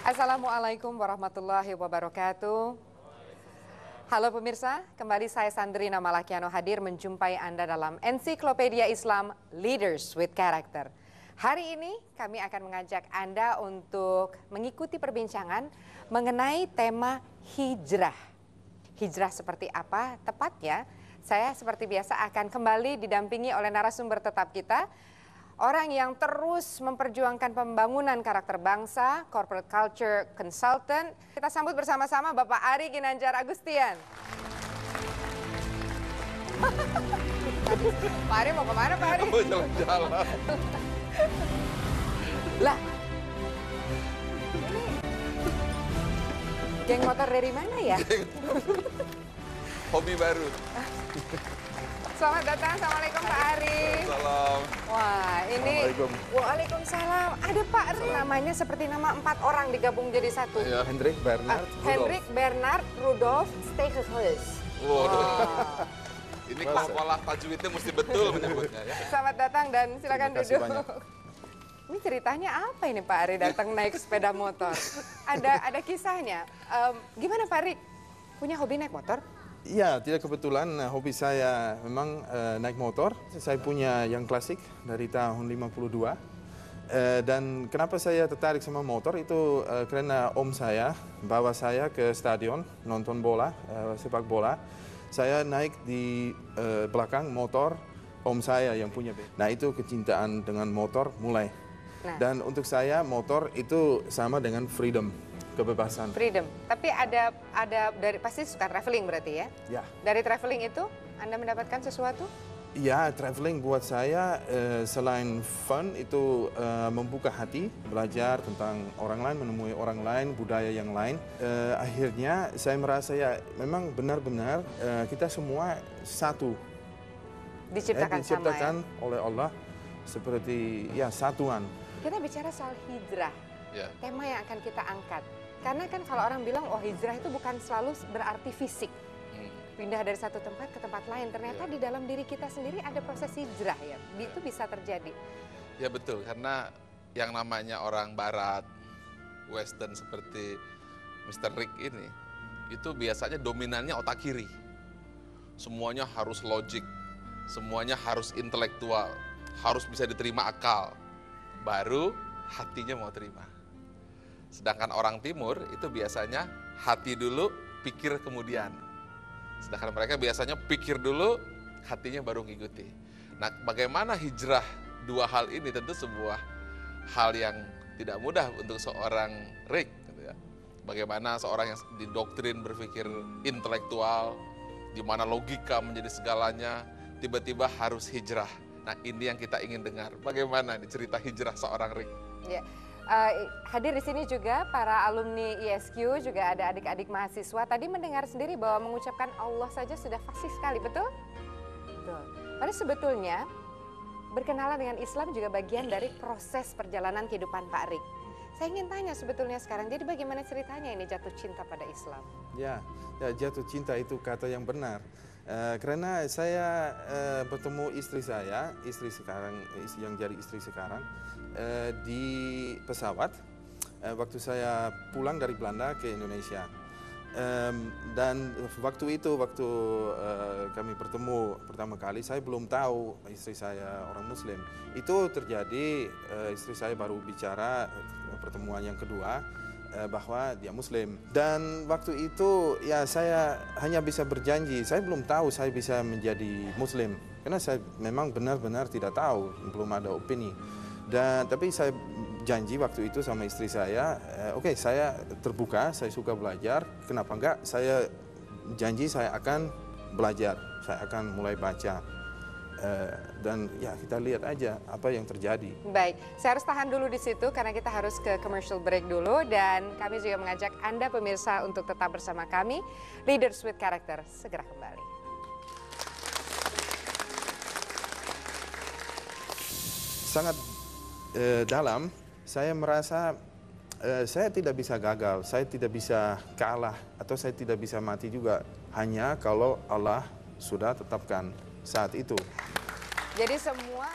Assalamualaikum warahmatullahi wabarakatuh. Halo pemirsa, kembali saya Sandrina Malakiano hadir menjumpai Anda dalam Ensiklopedia Islam Leaders with Character. Hari ini kami akan mengajak Anda untuk mengikuti perbincangan mengenai tema hijrah. Hijrah seperti apa tepatnya? Saya seperti biasa akan kembali didampingi oleh narasumber tetap kita, orang yang terus memperjuangkan pembangunan karakter bangsa, corporate culture consultant. Kita sambut bersama-sama Bapak Ari Ginanjar Agustian. Pak Ari mau kemana Pak Ari? Mau jalan-jalan. Lah, ini geng motor dari mana ya? Hobi baru. Selamat datang, Assalamualaikum Pak Ari. Salam. Wah, ini Assalamualaikum. Waalaikumsalam. Ada Pak Ari, namanya seperti nama 4 orang digabung jadi satu. Ya. Hendrik Bernard Hendrik Bernard Rudolf Stekehuis. Wow. Ini kepala tajwidnya mesti betul menyebutnya ya. Selamat datang dan silakan Terima kasih duduk. banyak. Ini ceritanya apa ini Pak Ari datang naik sepeda motor? Ada kisahnya. Gimana Pak Ari? Punya hobi naik motor? Iya, tidak kebetulan hobi saya memang naik motor. Saya punya yang klasik dari tahun 52. Dan kenapa saya tertarik sama motor itu karena om saya bawa saya ke stadion nonton bola, sepak bola. Saya naik di belakang motor om saya yang punya. Nah itu kecintaan dengan motor mulai. Nah. Dan untuk saya motor itu sama dengan freedom. Kebebasan. Freedom. Tapi ada dari pasti suka traveling berarti ya? Ya. Dari traveling itu Anda mendapatkan sesuatu? Ya, traveling buat saya selain fun itu membuka hati, belajar tentang orang lain, menemui orang lain, budaya yang lain. Akhirnya saya merasa ya memang benar-benar kita semua satu. Diciptakan sama ya? Oleh Allah seperti ya satuan. Kita bicara soal hijrah. Ya. Tema yang akan kita angkat. Karena kan kalau orang bilang, oh hijrah itu bukan selalu berarti fisik. Pindah dari satu tempat ke tempat lain. Ternyata di dalam diri kita sendiri ada proses hijrah ya. Itu bisa terjadi. Ya betul, karena yang namanya orang barat, western seperti Mr. Rick ini, itu biasanya dominannya otak kiri. Semuanya harus logik, semuanya harus intelektual, harus bisa diterima akal. Baru hatinya mau terima. Sedangkan orang timur itu biasanya hati dulu, pikir kemudian. Sedangkan mereka biasanya pikir dulu, hatinya baru ngikuti. Nah, bagaimana hijrah dua hal ini tentu sebuah hal yang tidak mudah untuk seorang Rick. Gitu ya. Bagaimana seorang yang didoktrin berpikir intelektual, di mana logika menjadi segalanya, tiba-tiba harus hijrah. Nah, ini yang kita ingin dengar. Bagaimana nih cerita hijrah seorang Rick? Ya. Hadir di sini juga para alumni ISQ, juga ada adik-adik mahasiswa. Tadi mendengar sendiri bahwa mengucapkan Allah saja sudah fasih sekali, betul? Betul. Padahal sebetulnya berkenalan dengan Islam juga bagian dari proses perjalanan kehidupan Pak Rick. Saya ingin tanya sebetulnya sekarang, jadi bagaimana ceritanya ini jatuh cinta pada Islam? Ya, jatuh cinta itu kata yang benar. Karena saya bertemu istri saya, yang jadi istri sekarang, di pesawat waktu saya pulang dari Belanda ke Indonesia. Dan waktu itu, kami bertemu pertama kali, saya belum tahu istri saya orang Muslim. Itu terjadi, istri saya baru bicara pertemuan yang kedua, bahwa dia Muslim. Dan waktu itu ya saya hanya bisa berjanji, saya belum tahu saya bisa menjadi Muslim. Karena saya memang benar-benar tidak tahu, belum ada opini. Tapi saya janji waktu itu sama istri saya, oke, saya terbuka, saya suka belajar, kenapa enggak, saya janji saya akan belajar, saya akan mulai baca. Dan ya kita lihat aja apa yang terjadi. Baik, saya harus tahan dulu di situ karena kita harus ke commercial break dulu. Dan kami juga mengajak Anda pemirsa untuk tetap bersama kami, Leaders with Character, segera kembali. Sangat dalam, saya merasa saya tidak bisa gagal, saya tidak bisa kalah, atau saya tidak bisa mati juga. Hanya kalau Allah sudah tetapkan saat itu. Jadi semua